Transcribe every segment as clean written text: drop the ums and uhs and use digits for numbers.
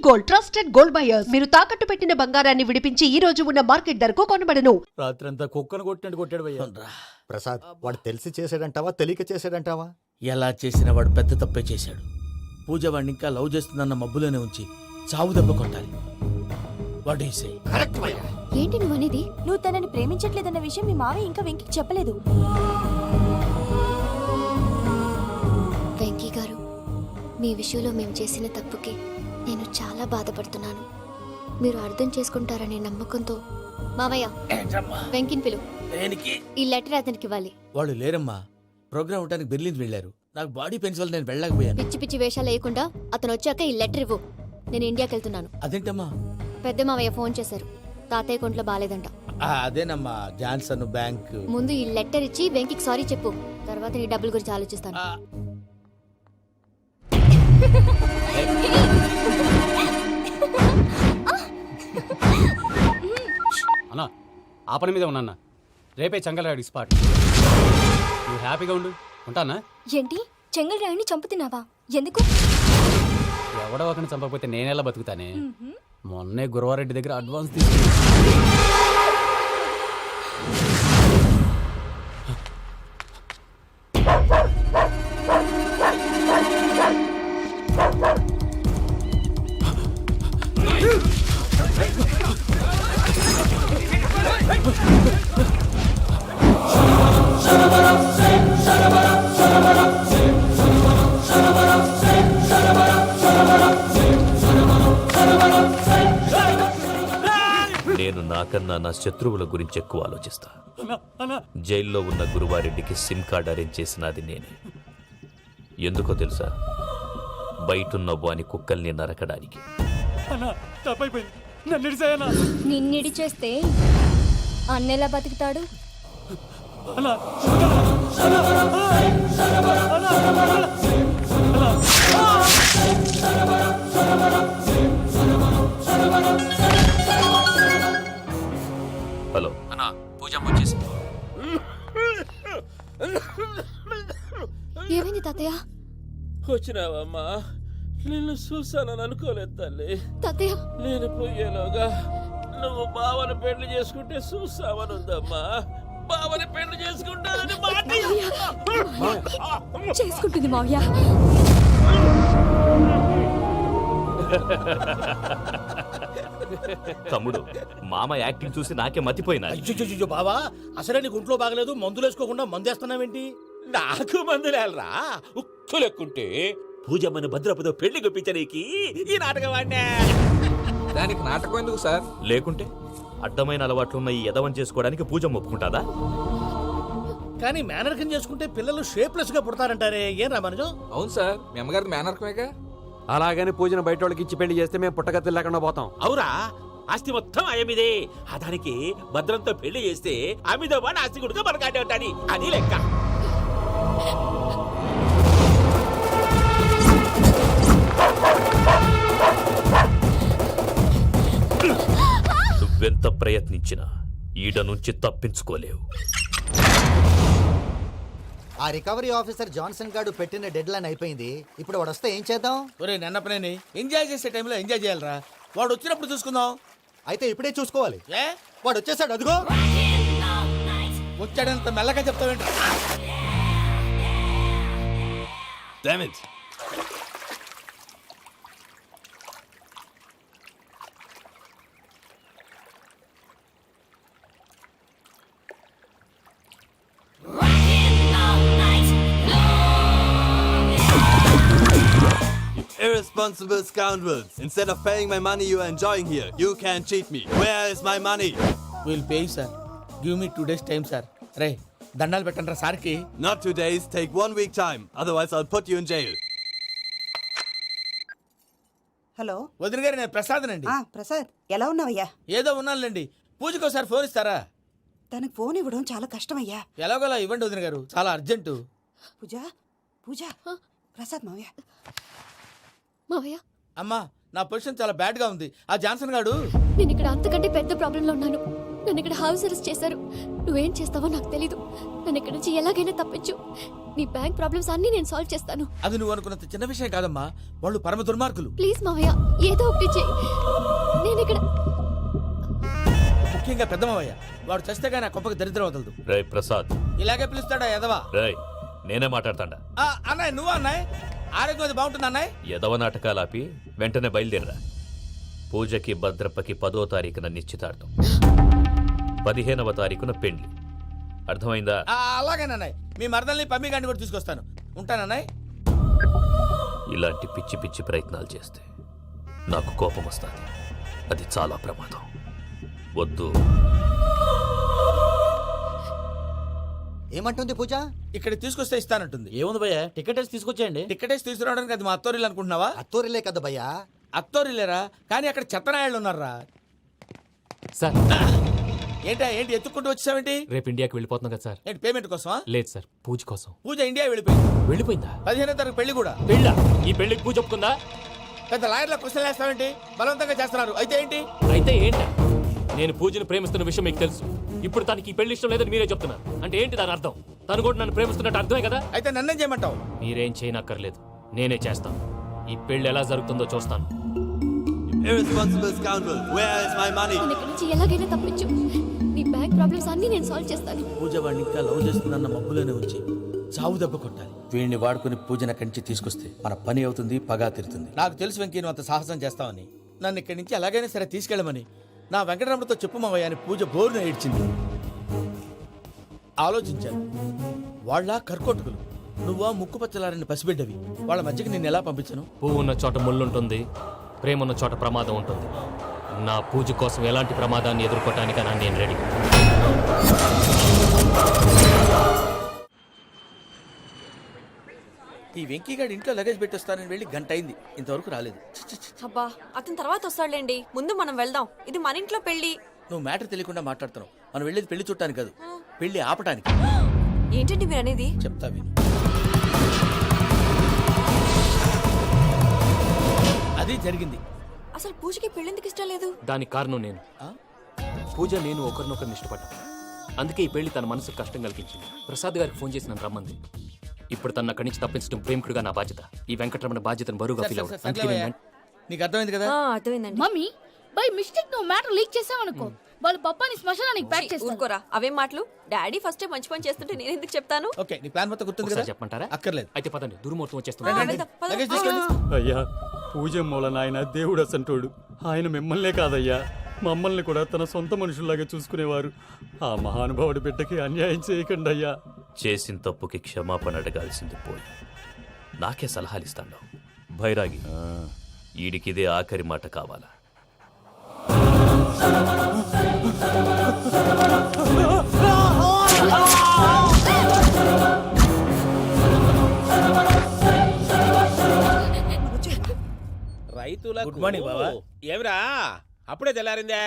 Gold, trusted gold buyers. మీరు తాకట్టు పెట్టిన బంగారాన్ని విడిపించి ఈ రోజు ఉన్న మార్కెట్ ధరకు కొనబడను. రాత్రంతా కుక్కను కొట్టినట్టు కొట్టాడు భయ్యా. ప్రసాద్, వాడు తెలిసి చేసాడంటావా తెలియక చేసాడంటావా? ఎలా చేసిన వాడు పెద్ద తప్పే చేశాడు. పూజ వాడిని ఇంకా లవ్ చేస్తుందన్న మబ్బులోనే ఉంచి చావు దెబ్బ కొట్టాలి. What you say? కరెక్ట్ భయ్యా. ఏంటి నువ్వు అనేది? నువ్వు తనని ప్రేమించట్లేదన్న విషయం మీ మావయ్య ఇంకా వెంకికి చెప్పలేదు. వెంకీ గారు, మీ విషయంలో మేము చేసిన తప్పుకి నేను చాలా బాధపడుతున్నాను. మీరు అర్థం చేసుకుంటారనే నమ్మకంతో మావయ్య వెంకిని పిలు. ఈ లెటర్ అతనికి ఇవ్వాలి. వాళ్ళు లేరమ్మా, ప్రోగ్రామ్ ఉండడానికి బెర్లిన్ వెళ్ళారు. నాకు బాడీ పెయిన్స్ వల్ల నేను వెళ్ళలేకపోయాను. పిచ్చి పిచ్చి వేషాలు వేయకుండా అతను వచ్చాక ఈ లెటర్ ఇవ్వు. నేను ఇండియాకి వెళ్తున్నాను. అదేంటమ్మా? పెద్ద మావయ్య ఫోన్ చేశారు. తాతయ్య కొంట్లో బాలేదంట. అదేనమ్మా, జాన్సన్ బ్యాంక్. ముందు ఈ లెటర్ ఇచ్చి వెంకికి సారీ చెప్పు. తర్వాత నీ డబ్బుల గురించి ఆలోచిస్తాను. అన్నా, ఆ పని మీద ఉన్నా. రేపే చెంగల్రాయుడు స్పాట్. నువ్వు హ్యాపీగా ఉండు. ఉంటానా? ఏంటి, చెంగల్రాయుడిని చంపుతున్నావా? ఎందుకు? ఎవడో ఒకరిని చంపకపోతే నేనెలా బతుకుతానే. మొన్నే గురవారెడ్డి దగ్గర అడ్వాన్స్ తీసుకున్నా. నేను నాకన్నా నా శత్రువుల గురించి ఎక్కువ ఆలోచిస్తా. జైల్లో ఉన్న గురువారెడ్డికి సిమ్ కార్డ్ అరేంజ్ చేసినది నేనే. ఎందుకో తెలుసా? బయటున్న వాని కుక్కల్ని నరకడానికి. నిన్నిడి చేస్తే అన్నెలా బతుకుతాడు? హలో అన్నా, పూజమ్మ వచ్చేసి. ఏమైంది తాతయ్య? వచ్చినావమ్మా? నిన్ను చూసానని అనుకోలేదు తల్లి. తాతయ్య, నేను పోయేలోగా నువ్వు బావని పెళ్లి చేసుకుంటే చూసావని ఉందమ్మా. బావని పెళ్లి చేసుకుంటానని చేసుకుంటుంది మావయ్య. తమ్ముడు, మామ యాక్టింగ్ చూసి నాకే మతిపోయినా. అయ్యో బావా, అసలే నీకు ఒంట్లో బాగలేదు, మందులు వేసుకోకుండా మందేస్తున్నావేంటి? నాకు మందులేలరా, ఉక్కు లెక్కుంటే పూజమ్మని భద్రపదో పెళ్లి గొప్పించనీకి ఈ నాటకం వాడినా. దానికి నాటకం ఎందుకు సార్? లేకుంటే అడ్డమైన అలవాట్లున్న ఈ యదవం చేసుకోవడానికి పూజమ్మ ఒప్పుకుంటాదా? కానీ మేనర్కం చేసుకుంటే పిల్లలు షేప్లెస్ గా పుడతారంటారే, ఏం రామానుజం? అవును సార్, మీ అమ్మగారి మేనర్కమేగా. అలాగని పూజను బయట వాళ్ళకి ఇచ్చి పెళ్లి చేస్తే మేము పుట్టగతి లేకుండా పోతాం. అవురా, ఆస్తి మొత్తం ఆయమిదే. దానికి భద్రంతో పెళ్లి చేస్తే ఆమెతో వాడు ఆస్తి గుడిగా మనకాడే ఉంటాని అని లెక్క. నువ్వెంత ప్రయత్నించినా ఈడ నుంచి తప్పించుకోలేవు. ఆ రికవరీ ఆఫీసర్ జాన్సన్ గారు పెట్టిన డెడ్ లైన్ అయిపోయింది. ఇప్పుడు వాడు వస్తే ఏం చేద్దాం? ఒరే నన్నపనేని, ఎంజాయ్ చేసే టైంలో ఎంజాయ్ చేయాలరా. వాడు వచ్చినప్పుడు చూసుకుందాం. అయితే ఇప్పుడే చూసుకోవాలి. ఏ, వాడు వచ్చేసాడు, అదిగో. వచ్చాడంత మెల్లగా చెప్తావేంటి? Irresponsible scoundrels. Instead of paying my money you are enjoying here, you can't cheat me. Where is my money? We'll pay you, sir. Give me 2 days time, sir. రే, దండాలు పెట్టండి రా సార్కి. Not 2 days, take 1 week time. Otherwise I'll put you in jail. Hello వదిన గారు, నేను ప్రసాదనండి. ప్రసాద్, ఎలా ఉన్నావయ్యా? ఏదో ఉన్నానులేండి. పూజకి ఒకసారి ఫోన్ ఇస్తారా? తనకు ఫోన్ ఇవ్వడం చాలా కష్టమయ్యా. ఎలాగోలా ఇవ్వండి వదిన గారు, చాలా అర్జెంటు. పూజ పూజ, ప్రసాద్ మావయ్య. మావయ్య, అమ్మా, నా పొజిషన్ చాలా బ్యాడ్ గా ఉంది. ఆ జాన్సన్ గాడు. నేను ఇక్కడ అంతకంటే పెద్ద ప్రాబ్లంలో ఉన్నాను. నన్ను ఇక్కడ హౌస్ అరెస్ట్ చేశారు. నువ్వేం చేస్తావో నాకు తెలీదు. నన్ను ఇక్కడ నుంచి ఎలాగైనా తప్పించు. నీ బ్యాంక్ ప్రాబ్లమ్స్ అన్నీ నేను సాల్వ్ చేస్తాను. అది నువ్వు అనుకున్నంత చిన్న విషయం కాదమ్మా. వాళ్ళు పరమ దుర్మార్గులు. ప్లీజ్ మావయ్య, ఏదో ఒకటి చెయ్యి. నేను ఇక్కడ ముఖ్యంగా పెద్ద మావయ్య. వాడు చేస్తే కానీ ఆ కొంపకి దరిద్రం వదలదు. రే ప్రసాద్, ఇలాగే పిలుస్తాడా ఎదవా? రే నేనే మాట్లాడతాడా? అన్నయ్య నువ్వు అన్నయ్య, ఆరోగ్యం అది బాగుంటుంది అన్నయ్య. ఎదవ నాటకాలు ఆపి వెంటనే బయలుదేరరా. పూజకి భద్రప్పకి 10వ తారీఖున నిశ్చితార్థం, 15వ తారీఖున పెళ్లి. అర్థమైందా? అలాగేనన్నయ్య. మీ మరదల్ని పమ్మి గండి కూడా తీసుకొస్తాను. ఉంటానన్నయ్య. ఇలాంటి పిచ్చి పిచ్చి ప్రయత్నాలు చేస్తే నాకు కోపం వస్తుంది. అది చాలా ప్రమాదం. వద్దు. ఏమంటుంది పూజ? ఇక్కడ తీసుకొస్తే ఇస్తానంటుంది. ఏముంది భయ్య, టికెట్ వేసి తీసుకొచ్చేయండి. టికెటేసి తీసుకురావడానికి అది మా అత్తోరిల్లు అనుకుంటున్నావా? అత్తూరిలే కదా భయ్యా. అత్తోరిల్లేరా, కానీ అక్కడ చెత్తనాయాళ్ళు ఉన్నారా. సార్ ఏంటి ఎత్తుక్కుంటూ వచ్చావేంటి? రేపు ఇండియాకి వెళ్ళిపోతున్నాం కదా సార్. ఏంటి పేమెంట్ కోసమా? లేదు సార్, పూజ కోసం. పూజ ఇండియా వెళ్ళిపోయింది. వెళ్ళిపోయిందా? 15వ తారీఖు పెళ్లి కూడా. పెళ్ళా? ఈ పెళ్లికి పూజ ఒప్పుకుందా? పెద్ద లాయర్ల క్వశ్చన్ వేస్తావేంటి? బలవంతంగా చేస్తున్నారు. అయితే ఏంటి? అయితే ఏంటా? నేను పూజను ప్రేమిస్తున్న విషయం మీకు తెలుసు. ఇప్పుడు తనకి ఈ పెళ్లి ఇష్టం లేదని మీరే చెప్తున్నారు. అంటే ఏంటి దాని అర్థం? తను కూడా నన్ను ప్రేమిస్తున్నట్టు అర్థమే కదా? అయితే నన్నేం చేయమంటావు? మీరేం చేయనక్కర్లేదు, నేనే చేస్తాను. ఈ పెళ్లి ఎలా జరుగుతుందో చూస్తాను. Irresponsible scoundrel, where is my money? నన్ను ఇక్కడ నుంచి ఎలాగైనా తప్పించు. నీ బ్యాంక్ ప్రాబ్లమ్స్ అన్నీ నేను సాల్వ్ చేస్తాను. పూజ వాడిని ఇంకా లవ్ చేస్తుందన్న మబ్బులోనే ఉంచి చావు దెబ్బ కొట్టాలి. వీడిని వాడుకుని పూజన కంచి తీసుకొస్తే మన పని అవుతుంది, పగా తీరుతుంది. నాకు తెలుసు వెంకీ నువ్వు అంత సాహసం చేస్తావని. నన్ను ఇక్కడి నుంచి ఎలాగైనా సరే తీసుకెళ్ళమని నా వెంకటరమణతో చెప్పు మావయ్య అని పూజ బోరున ఏడ్చింది. ఆలోచించాను. వాళ్ళ కర్కోటకులు, నువ్వా ముక్కు పచ్చలారని పసిబిడ్డవి. వాళ్ళ మధ్యకి నేను ఎలా పంపించను? పువ్వు ఉన్న చోట ముళ్ళుంటుంది, ప్రేమ ఉన్న చోట ప్రమాదం ఉంటుంది. నా పూజ కోసం ఎలాంటి ప్రమాదాన్ని ఎదుర్కోవటానికైనా నేను రెడీ. ఈ వెంకీగాడి ఇంట్లో లగేజ్ పెట్టొస్తానని వెళ్ళి గంట అయింది, ఇంతవరకు రాలేదు. అబ్బా, అతని తర్వాత వస్తాడులేండి. ముందు మనం వెళ్దాం. ఇది మన ఇంట్లో పెళ్లి. నువ్వు మ్యాటర్ తెలియకుండా మాట్లాడుతున్నావు. మనం వెళ్ళేది పెళ్లి చుట్టానికి కాదు, పెళ్లి ఆపటానికి. ఏంటండి మీరు అనేది? చెప్తా విను. అది జరిగింది. అసలు పూజకి పెళ్ళెందుకు ఇష్టం లేదు? దానికి కారణం నేను. పూజ నేను ఒకరినొకరిని ఇష్టపడ్డాం. అందుకే ఈ పెళ్లి తన మనసుకు కష్టం కలిగించింది. ప్రసాద్ గారికి ఫోన్ చేసి నన్ను రమ్మంది. ఇప్పుడు తన అక్కడి నుంచి తప్పించడం ప్రేమికుడుగా నా బాధ్యత. ఈ వెంకటరమణ బాధ్యతను బరువుగా ఫీల్ అవ్వదు. అందుకే నేను నీకు అర్థమైంది కదా? అర్థమైందండి. మమ్మీ బై మిస్టేక్ నువ్వు మ్యాటర్ లీక్ చేసావనుకో, వాళ్ళు పప్పాని శ్మశానానికి ప్యాక్ చేస్తారు. ఊరుకోరా, అవేం మాటలు. డాడీ ఫస్ట్ మంచి పని చేస్తుంటే నేను ఎందుకు చెప్తాను? ఓకే, నీ ప్లాన్ మొత్తం గుర్తుంది కదా? ఒకసారి చెప్పమంటారా? అక్కర్లేదు. అయితే పదండి, దుర్ముహూర్తం వచ్చేస్తుంది. రండి, రండి. వెళ్దాం, పద. లగేజ్ తీసుకెళ్ళి. అయ్యా, పూజ మూలన ఆయన దేవుడు అసంటోడు. ఆయన మిమ్మల్నే కాదయ్యా, మమ్మల్ని కూడా తన సొంత మనుషుల్లాగా చూసుకునేవారు. ఆ మహానుభావుడి బిడ్డకి అన్యాయం చేయకండి అయ్యా. చేసిన తప్పుకి క్షమాపణ అడగాల్సింది పోయి నాకే సలహాలు ఇస్తాడు భైరాగి. ఈడికిదే ఆఖరి మాట కావాలా? రైతులకు గుడ్ మార్నింగ్ బావా. ఏమిరా అప్పుడే తెల్లారిందే?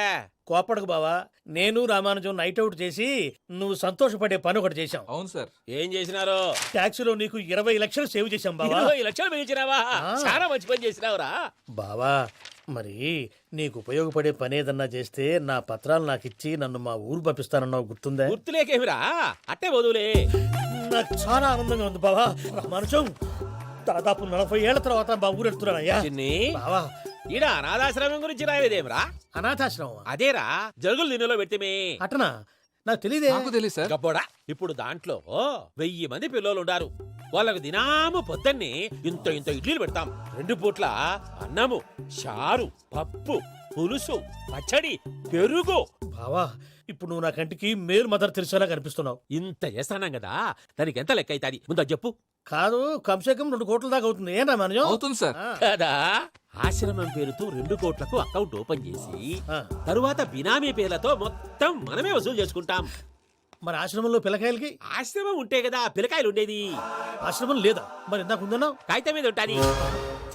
కోపడకు బావా, నేను రామానుజం నైట్ అవుట్ చేసి నువ్వు సంతోషపడే పని ఒకటి చేశాం. అవును సార్. ఏం చేసినారు? ట్యాక్సీలో నీకు 20 లక్షలు సేవ్ చేశాం బావా. 20 లక్షలు మిగిల్చినావా? చాలా మంచి పని చేసినావురా. బావా, మరి నీకు ఉపయోగపడే పని ఏదన్నా చేస్తే నా పత్రాలు నాకు ఇచ్చి నన్ను మా ఊరు పంపిస్తానన్నావు, గుర్తుందా? గుర్తులేకేమిరా, అట్టే వదులే. నాకు చాలా ఆనందంగా ఉంది బావా. రామానుజం, దాదాపు 40 ఏళ్ల తర్వాత మా ఊరు ఎడుతున్నానయ్యా. చిన్ని, బావా, ఈడ అనాథాశ్రమం గురించి రాయలేదేమిరా? అనాథాశ్రమం అదేరా, జరుగులు దీనిలో పెట్టిమే. అటనా? నాకు తెలియదే. నాకు తెలియదు సార్. గబ్బోడా, ఇప్పుడు దాంట్లో 1000 మంది పిల్లలు ఉండారు. వాళ్ళకు దినాము పొద్దున్నే ఇంత ఇంత ఇడ్లీలు పెడతాం. 2 పూట్ల అన్నము, చారు, పప్పు, పులుసు, పచ్చడి, పెరుగు. బావా, ఇప్పుడు నువ్వు నా కంటికి మేలు మదర్ తెరిసేలా కనిపిస్తున్నావు. ఇంత చేస్తానం కదా, దానికి ఎంత లెక్క అవుతుంది ముందు అది చెప్పు. కాదు, కంసే కం 2 కోట్ల దాకా అవుతుంది. ఏనా మనజం? అవుతుంది సార్. కదా, ఆశ్రమం పేరుతో 2 కోట్లకు అకౌంట్ ఓపెన్ చేసి తరువాత బినామీ పేర్లతో మొత్తం మనమే వసూలు చేసుకుంటాం. మరి ఆశ్రమంలో పిల్లకాయలకి? ఆశ్రమం ఉంటే కదా పిల్లకాయలు ఉండేది. ఆశ్రమం లేదా? మరి ఇందాక ఉందన్నావు. కాగితం మీద ఉంటాది.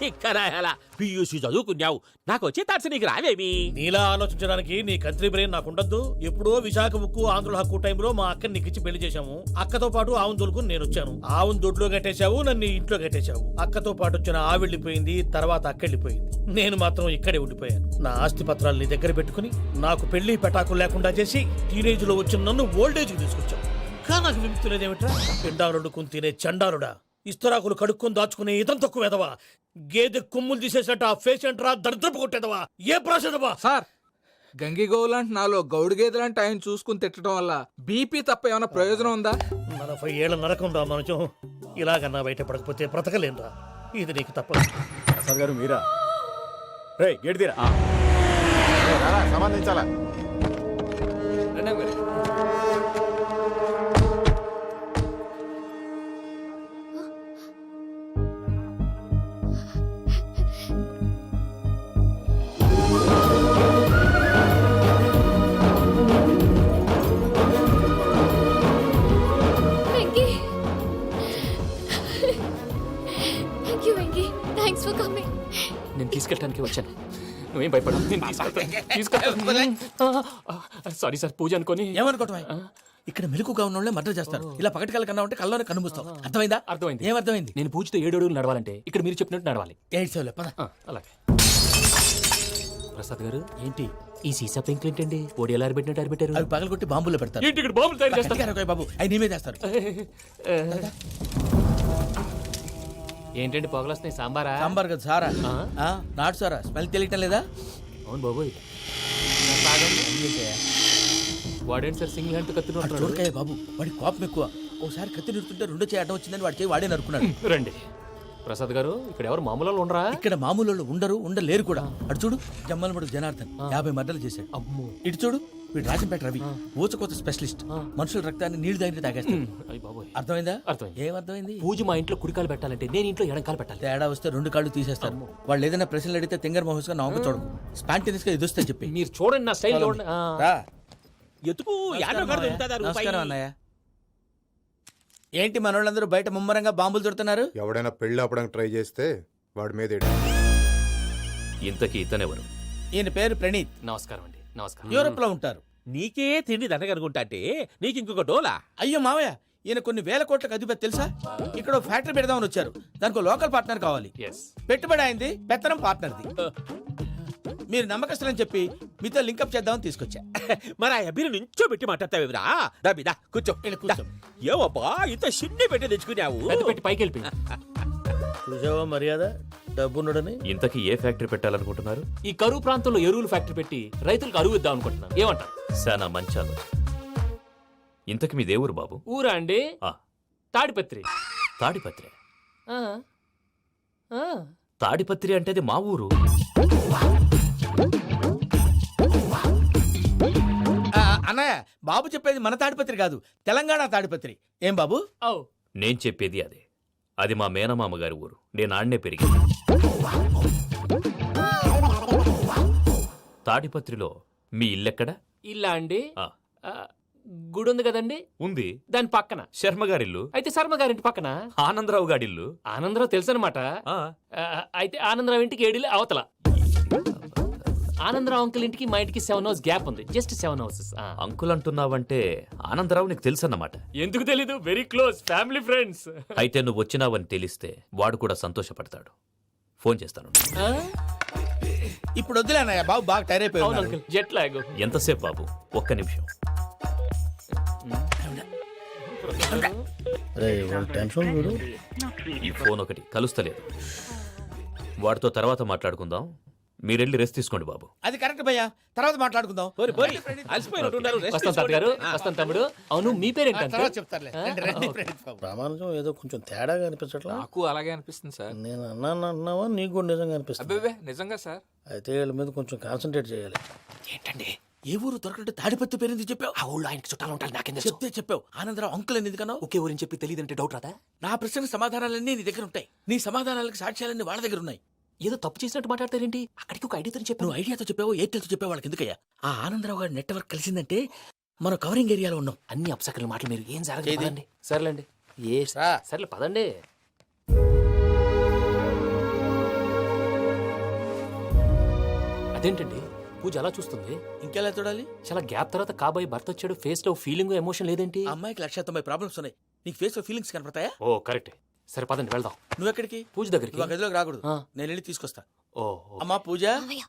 తిక్కరాయాల పియూసీ చదువుకున్నావు నాకు వచ్చే తాట్స్ నీకు రావేమి నీలా ఆలోచించడానికి నీ కంత్రి బ్రెయిన్ నాకు ఉండద్దు. ఎప్పుడో విశాఖ ఉక్కు ఆంధ్రుల హక్కు టైంలో మా అక్కని నీకిచ్చి పెళ్లి చేశాము. అక్కతో పాటు ఆవును దొడుకుని నేను వచ్చాను. ఆవును దొడ్లో కట్టేశావు, నన్ను ఇంట్లో కట్టేశావు. అక్కతో పాటు వచ్చిన ఆవు వెళ్ళిపోయింది, తర్వాత అక్క వెళ్ళిపోయింది. నేను మాత్రం ఇక్కడే ఉండిపోయాను. నా ఆస్తి పత్రాలు నీ దగ్గర పెట్టుకుని నాకు పెళ్లి పెటాకులు లేకుండా చేసి టీనేజ్ లో వచ్చిన నన్ను ఓల్డేజ్ కి తీసుకొచ్చావు. కానీ నాకు విముక్తి లేదేమిట్రా? పిండారుడుకుని తినే చండారుడా, ఇస్తరాకులు కడుక్కొని దాచుకునే ఇతం తక్కువ ఎదవా, గేదె కొమ్ములు తీసేసట ఆ పేషెంట్ రా దరిద్రపు కొట్టేదవా, ఏ ప్రాసెదవా? సార్ గంగిగోవులాంటి నాలో గౌడు గేదెలాంటి ఆయన చూసుకుని తిట్టడం వల్ల బీపీ తప్ప ఏమైనా ప్రయోజనం ఉందా? 40 ఏళ్ల నరకం రా మనచం. ఇలాగన్నా బయట పడకపోతే బ్రతకలేనురా. ఇది నీకు తప్పదు. సార్ గారు మీరా? రే గేట్ తీరా. సంబంధించాలా? Venky, thank you Venky, thanks for coming. నేను తీసుకెళ్ళడానికి వచ్చాను, నువ్వేం భయపడవు. నేను సారీ సార్, పూజ అనుకొని. ఏమనుకోవటం? ఇక్కడ మెలకుగా ఉన్న వాళ్ళే మర్డర్ చేస్తారు. ఇలా పగటి కళ్ళ కన్నా ఉంటే కళ్ళలోనే కనుమూస్తావు. అర్థమైందా? అర్థమైంది. ఏమర్థమైంది? నేను పూజతో 7 అడుగులు నడవాలంటే ఇక్కడ మీరు చెప్పినట్టు నడవాలి. 8 సేవలే పద. అలాగే. ప్రసాద్ గారు, ఏంటి ఈ సీసా పెంకులు ఏంటండి? ఓడి ఎలా అరబెట్టినట్టు అరబెట్టారు? అవి పగలగొట్టి బాంబులో పెడతారు. ఏంటి ఇక్కడ బాంబులు తయారు చేస్తారు? గట్టిగా అరవై బాబు, అవి నీవే చేస్తారు. ఏంటండి పొగలు వస్తున్నాయి? సాంబారా? సాంబార్ కదా సారా. నాటు సారా. స్మెల్ తెలియటం లేదా? అవును బాబోయ్. వాడేంటి సార్ సింగిల్ హ్యాండ్ కత్తిని చూడకాయ బాబు, వాడి కోపం ఎక్కువ. ఓసారి కత్తి నిరుతుంటే 2 చేయి అడ్డం వచ్చిందని వాడి చేయి వాడే నరుకున్నాడు. రండి ప్రసాద్ గారు, ఇక్కడ ఎవరు మామూలు వాళ్ళు ఉండరా? ఇక్కడ మామూలు వాళ్ళు ఉండరు, ఉండలేరు కూడా. అటు చూడు, జమ్మలమడు జనార్దన్ 50 మర్డర్లు చేశాడు. అమ్మో. ఇటు చూడు, వీడు రాజంపేట రవి, ఊచకోత స్పెషలిస్ట్. మనుషుల రక్తాన్ని నీళ్లు దగ్గర తాగేస్తాడు. అయ్య బాబోయ్. అర్థమైందా? అర్థమైంది. ఏమర్థమైంది? పూజ మా ఇంట్లో కుడికాలు పెట్టాలంటే నేను ఇంట్లో ఎడంకాలు పెట్టాలి. తేడా వస్తే 2 కాళ్ళు తీసేస్తారు. వాళ్ళు ఏదైనా ప్రశ్నలు అడిగితే తింగర్ మహోస్ గా నవ్వు చూడకు. స్పాంటినియస్ గా ఎదుస్తా చెప్పి. మీరు చూడండి, నా స్టైల్ చూడండి. రా. ఎతుకు యాడో కాడ దొరుకుతుందా రూపాయి? నమస్కారం అన్నయ్య. ఏంటి మనోళ్ళందరూ బయట ముమ్మరంగా బాంబులు దొరుకుతున్నారు? ఎవడైనా పెళ్లి ఆపడానికి ట్రై చేస్తే వాడి మీద ఇంతకీ ఇతనెవరు? ఈయన పేరు ప్రణీత్. నమస్కారం అండి. నమస్కారం. యూరోప్ లో ఉంటారు. నీకే తిండి దండగనుకుంటా అంటే నీకు ఇంకొక డోలా? అయ్యో మావయ్య, ఈయన కొన్ని వేల కోట్లకు అధిపతి తెలుసా? ఇక్కడ ఫ్యాక్టరీ పెడదామని వచ్చారు. దానికి లోకల్ పార్ట్నర్ కావాలి. పెట్టుబడి అయింది, పెత్తనం పార్ట్నర్ది. మీరు నమ్మకస్తులని చెప్పి మీతో లింకప్ చేద్దామని తీసుకొచ్చా. మరి ఆ అబ్బిని నుంచో పెట్టి మాట్లాడతావేమిరా? దాబిదా కూర్చో. కూర్చో. ఏవబ్బా ఇంత చిన్ని పెట్టి తెచ్చుకున్నావు? పెట్టి పైకి వెళ్ళి. చూసావా మర్యాద, డబ్బున్నడని. ఇంతకీ ఏ ఫ్యాక్టరీ పెట్టాలనుకుంటున్నారు? ఈ కరువు ప్రాంతంలో ఎరువులు ఫ్యాక్టరీ పెట్టి రైతులకు అరువు ఇద్దాం అనుకుంటున్నాను. ఏమంటారు? శానా మంచి ఆలోచన. ఇంతకి మీ దేవురు బాబు? ఊరా అండి? తాడిపత్రి. తాడిపత్రి? ఆ. ఆ. తాడిపత్రి అంటే అది మా ఊరు. అన్నయ్య, బాబు చెప్పేది మన తాడిపత్రి కాదు, తెలంగాణ తాడిపత్రి. ఏం బాబు? నేను చెప్పేది అదే. అది మా మేనమామ గారి ఊరు. నేను ఆడనే పెరిగింది. తాడిపత్రిలో మీ ఇల్లెక్కడ? ఇల్లా అండి? గుడి ఉంది కదండి? ఉంది. దాని పక్కన శర్మ గారిల్లు. అయితే శర్మ గారింటి పక్కన ఆనందరావు గారిల్లు. ఆనందరావు తెలుసు అనమాట. అయితే ఆనందరావు ఇంటికి 7 అవతల. ఆనందరావు అంకుల్ ఇంటికి మా ఇంటికి 7 హౌస్ గ్యాప్ ఉంది. Just 7 houses. అంకుల్ అంటున్నావంటే ఆనందరావు నీకు తెలుసు అన్నమాట. ఎందుకు తెలీదు? Very close family friends. అయితే నువ్వు వచ్చినావని తెలిస్తే వాడు కూడా సంతోషపడతాడు. ఫోన్ చేస్తాను. ఇప్పుడు వద్దులే అన్నయ్య, బాబు బాగా టైర్ అయిపోయాడు. Jet lag. ఎంతసేపు బాబు? ఒక్క నిమిషం. ఈ ఫోన్ ఒకటి కలుస్తలేదు. వాడితో తర్వాత మాట్లాడుకుందాం. మీరెళ్ళి రెస్ట్ తీసుకోండి బాబు. అది కరెక్ట్ భయ్యా, తర్వాత మాట్లాడుకుందాం. వస్తాం తాత గారు, వస్తాం తమ్ముడు. అవును, మీ పేరేంటంటే? ప్రామాణికం ఏదో కొంచెం తేడాగా అనిపించట్లా? నాకు అలాగే అనిపిస్తుంది సార్. నేను అన్నావా నీకు కూడా నిజంగా అనిపిస్తుంది? అబ్బే నిజంగా సార్. అయితే వీళ్ళ మీద కొంచెం కాన్సన్ట్రేట్ చేయాలి. ఏంటండి ఏ ఊరు దొరకట్టు తాడిపత్రి పేరు ఎందుకు చెప్పావు? ఆ ఊళ్ళో ఆయనకి చుట్టాలు ఉంటారు. నాకేం చెప్తే చెప్పావు. ఆనందరావు అంకుల్ అని ఎందుకన్నావు? ఒకే ఊరిని చెప్పి తెలియదంటే డౌట్ రాదా? నా ప్రశ్నకు సమాధానాలన్నీ నీ దగ్గర ఉంటాయి. నీ సమాధానాలకు సాక్ష్యాలన్నీ వాళ్ళ దగ్గర ఉన్నాయి. ఏదో తప్పు చేసినట్టు మాట్లాడతారేంటి? అక్కడికి ఒక ఐడియాతో చెప్పావు. నువ్వు ఐడియాతో చెప్పావు, ఎయిర్టెల్తో చెప్పావు, వాళ్ళకి ఎందుకయ్యా? ఆ ఆనందరావు గారి నెట్వర్క్ కలిసిందంటే మనం కవరింగ్ ఏరియాలో ఉన్నాం. అన్ని అప్సకల మాటలు మీరు ఏం జరగదండి. సర్లేండి. సర్లే పదండి. అదేంటండి పూజ అలా చూస్తుంది? ఇంకెలా చూడాలి? చాలా గ్యాప్ తర్వాత కాబోయే భర్త వచ్చాడు, ఫేస్ లో ఫీలింగ్ ఎమోషన్ లేదేంటి? ఆ అమ్మాయికి 190 ప్రాబ్లమ్స్ ఉన్నాయి. నీకు ఫేస్ లో ఫీలింగ్స్ కనపడతాయా? ఓ కరెక్టే. సరే పదండి వెళ్దాం. నువ్వెక్కడికి? పూజ దగ్గరికి. నువ్వు ఆ గదిలోకి రాకూడదు. ఆ. నేను వెళ్ళి తీసుకొస్తా. ఓ అమ్మా పూజ, మావయ్య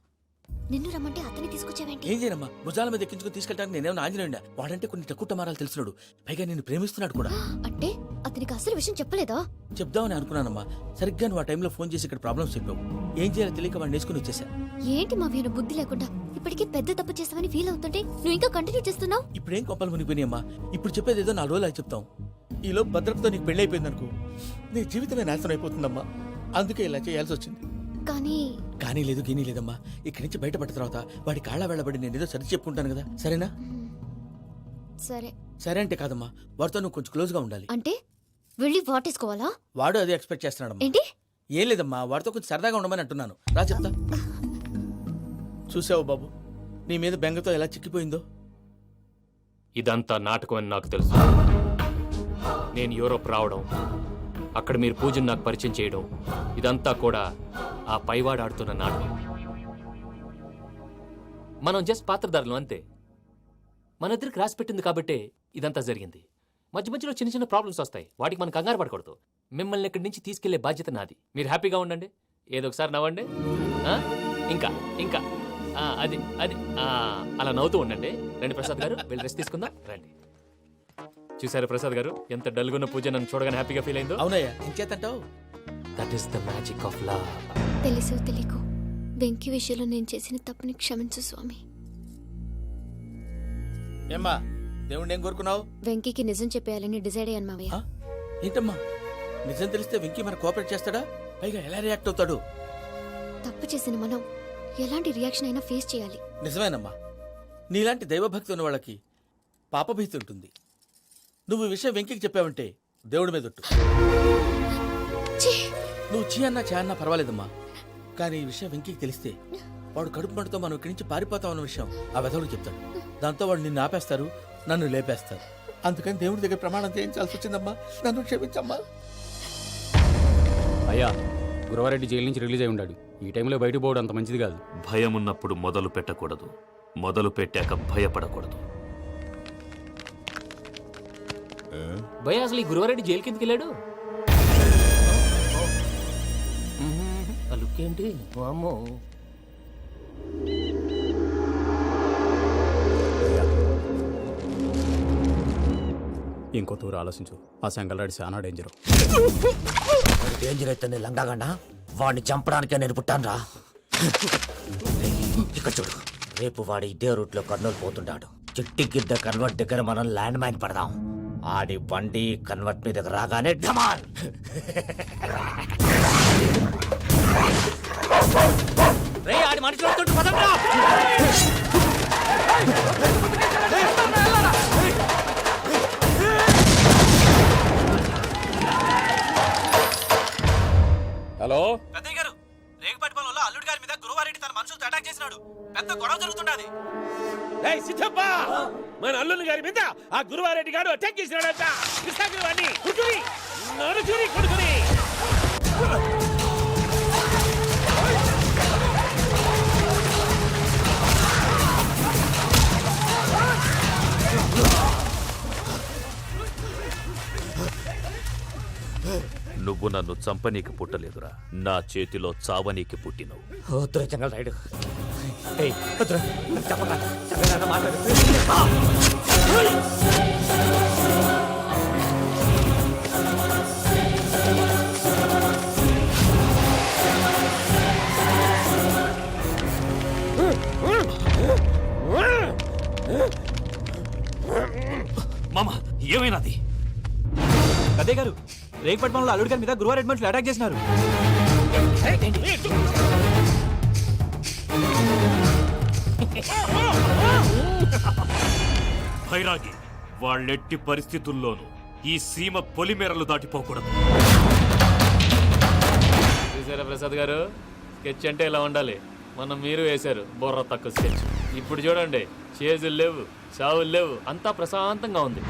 నిన్ను రమ్మంటే అతన్ని తీసుకొచ్చావేంటి? ఏం చేయనమ్మా, భుజాల మీద ఎక్కించుకుని తీసుకెళ్ళడానికి నేనేమన్నా ఆంజనేయుడా? వాడంటే కొన్ని తక్కువ టమారాలు తెలిసినాడు, పైగా నేను ప్రేమిస్తున్నాడు కూడా. అంటే అతనికి అసలు విషయం చెప్పలేదా? చెప్దామని అనుకున్నానమ్మా, సరిగ్గా నువ్వు ఆ టైంలో ఫోన్ చేసి ఇక్కడ ప్రాబ్లమ్స్ చెప్పావు. ఏం చేయాలో తెలియక వాడిని వేసుకుని వచ్చేసా. ఏంటి మావయ్య బుద్ధి లేకుండా ఇప్పటికీ పెద్ద తప్పు చేసావని ఫీల్ అవుతుంటే నువ్వు ఇంకా కంటిన్యూ చేస్తున్నావు? ఇప్పుడేం కొప్పలు మునిగిపోయినాయమ్మా, ఇప్పుడు చెప్పేది ఏదో 4 రోజులు చెప్తాం. ఈలో భద్రతతో నీకు పెళ్లి అయిపోయింది అనుకో, నీ జీవితమే నాశనం అయిపోతుందమ్మా. అందుకే ఇలా చేయాల్సి వచ్చింది. కానీ లేదు గీనీ లేదమ్మా. ఇక్కడి నుంచి బయటపడ్డ తర్వాత వాడి కాళ్ళ వెళ్ళబడి నేను ఏదో సరి చెప్పుకుంటాను కదా, సరేనా? సరే. సరే అంటే కాదమ్మా, వాడితో నువ్వు కొంచెం క్లోజ్ గా ఉండాలి. అంటే వెళ్ళి వాటేసుకోవాలా? వాడు అదే ఎక్స్పెక్ట్ చేస్తున్నాడమ్మా. ఏంటి? ఏం లేదమ్మా, వాడితో కొంచెం సరదాగా ఉండమని అంటున్నాను. రా చెప్తా. చూసావు బాబు, నీ మీద బెంగతో ఎలా చిక్కిపోయిందో. ఇదంతా నాటకం అని నాకు తెలుసు. నేను యూరోప్ రావడం, అక్కడ మీరు పూజను నాకు పరిచయం చేయడం, ఇదంతా కూడా ఆ పైవాడు ఆడుతున్న నాటకం. మనం జస్ట్ పాత్రధారులు అంతే. మన ఇద్దరికి రాసి పెట్టింది కాబట్టే ఇదంతా జరిగింది. మధ్య మధ్యలో చిన్న చిన్న ప్రాబ్లమ్స్ వస్తాయి, వాటికి మనం కంగారు పడకూడదు. మిమ్మల్ని ఇక్కడి నుంచి తీసుకెళ్లే బాధ్యత నాది. మీరు హ్యాపీగా ఉండండి, ఏదో ఒకసారి నవ్వండి. ఇంకా ఇంకా అది అది అలా నవ్వుతూ ఉండండి. రండి ప్రసాద్ గారు, వెళ్ళి రెస్ట్ తీసుకుందాం రండి. చూసారు ప్రసాద్ గారు, ఎంత డల్గున్న పూజ నన్ను చూడగానే హ్యాపీగా ఫీల్ అయిందో. అవునయ్యా, ఇంకేతంటావు? That is the magic of love. తెలుసో తెలియకో వెంకీ విషయంలో నేను చేసిన తప్పుని క్షమించు స్వామి. ఏమ్మా, దేవుణ్ణి ఏం కోరుకున్నావు? వెంకీకి నిజం చెప్పేయాలని డిసైడ్ అయ్యాను మావయ్య. ఏంటమ్మా, నిజం తెలిస్తే వెంకీ మన కోఆపరేట్ చేస్తాడా? పైగా ఎలా రియాక్ట్ అవుతాడు? తప్పు చేసిన మనం ఎలాంటి రియాక్షన్ అయినా ఫేస్ చేయాలి. నిజమేనమ్మా, నీలాంటి దైవభక్తి ఉన్న వాళ్ళకి పాపభీతి ఉంటుంది. నువ్వు ఈ విషయం వెంకీకి చెప్పావంటే దేవుడి మీద ఒట్టు. నువ్వు చీ అన్నా చా అన్నా పర్వాలేదమ్మా, కానీ ఈ విషయం వెంకీకి తెలిస్తే వాడు కడుపు మంటతో మనం ఇక్కడి నుంచి పారిపోతామన్న విషయం ఆ వెధవుడు చెప్తాడు. దాంతో వాడు నిన్ను ఆపేస్తారు, నన్ను లేపేస్తారు. అందుకని దేవుడి దగ్గర ప్రమాణం చేయించాల్సి వచ్చిందమ్మా, నన్ను క్షమించమ్మా. అయ్యా, గురవారెడ్డి జైలు నుంచి రిలీజ్ అయి ఉన్నాడు. ఈ టైంలో బయటకు పోవడం అంత మంచిది కాదు. భయం ఉన్నప్పుడు మొదలు పెట్టకూడదు, మొదలు పెట్టాక భయపడకూడదు. భయ అసలు ఈ గురువారెడ్డి జైలు కిందకి వెళ్ళాడు. ఆ లుక్ ఏంటి? వామ్మో. ఇంకో తూరు ఆలోచించు. ఆ సంగల్లాడి చాలా డేంజర్. డేంజర్ అయితే లంగాగండా వాడిని చంపడానికే నేను పుట్టాను రా. ఇక్కడ చూడు, రేపు వాడు ఇదే రూట్ లో కర్నూలు పోతుంటాడు. చిట్టి గిద్ద కన్వర్ట్ దగ్గర మనం ల్యాండ్ మైన్ పడదాం. ఆడి బండి కన్వర్ట్ మీద రాగానే ఢమాల్. ఆడి మనుషులు హలో పెద్దయ్య గారు, రేగుపాటి పొలంలో అల్లుడి గారి మీద గురువారెడ్డి తన మనుషులతో అటాక్ చేసినాడు. పెద్ద గొడవ జరుగుతున్నది. సిద్ధప్ప, మన అల్లుని గారి మీద ఆ గురువారెడ్డి గారు అటాక్ చేసినాడంట. కృష్ణాగిరి కుటురి నరుచురి కొడుకుని. నువ్వు నన్ను చంపనీకి పుట్టలేదురా, నా చేతిలో చావనీకి పుట్టినవు. రైడ్ మామ, ఏమైనాది? అదే గారు, రేగుపాటి పొలంలో అల్లుడి గారి మీద గురువారెడ్డి మనుషులు అటాక్ చేసినారు. భైరాగి, వాళ్ళెట్టి పరిస్థితుల్లోనూ ఈ సీమ పొలిమేరలు దాటిపోకూడదు. చూసారా ప్రసాద్ గారు, స్కెచ్ అంటే ఇలా ఉండాలి. మనం మీరు వేశారు బుర్ర తక్కువ స్కెచ్. ఇప్పుడు చూడండి, చేజులు లేవు, చావులు లేవు, అంతా ప్రశాంతంగా ఉంది.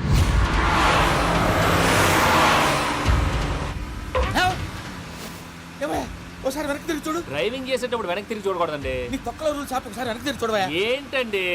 ఒకసారి వెనక్కి తిరిగి చూడు. డ్రైవింగ్ చేసేటప్పుడు వెనక్కి తిరిగి చూడకూడదండి. నీ తొక్కలో రూల్స్ ఆపి ఒకసారి వెనక్కి తిరిగి చూడవా. ఏంటండి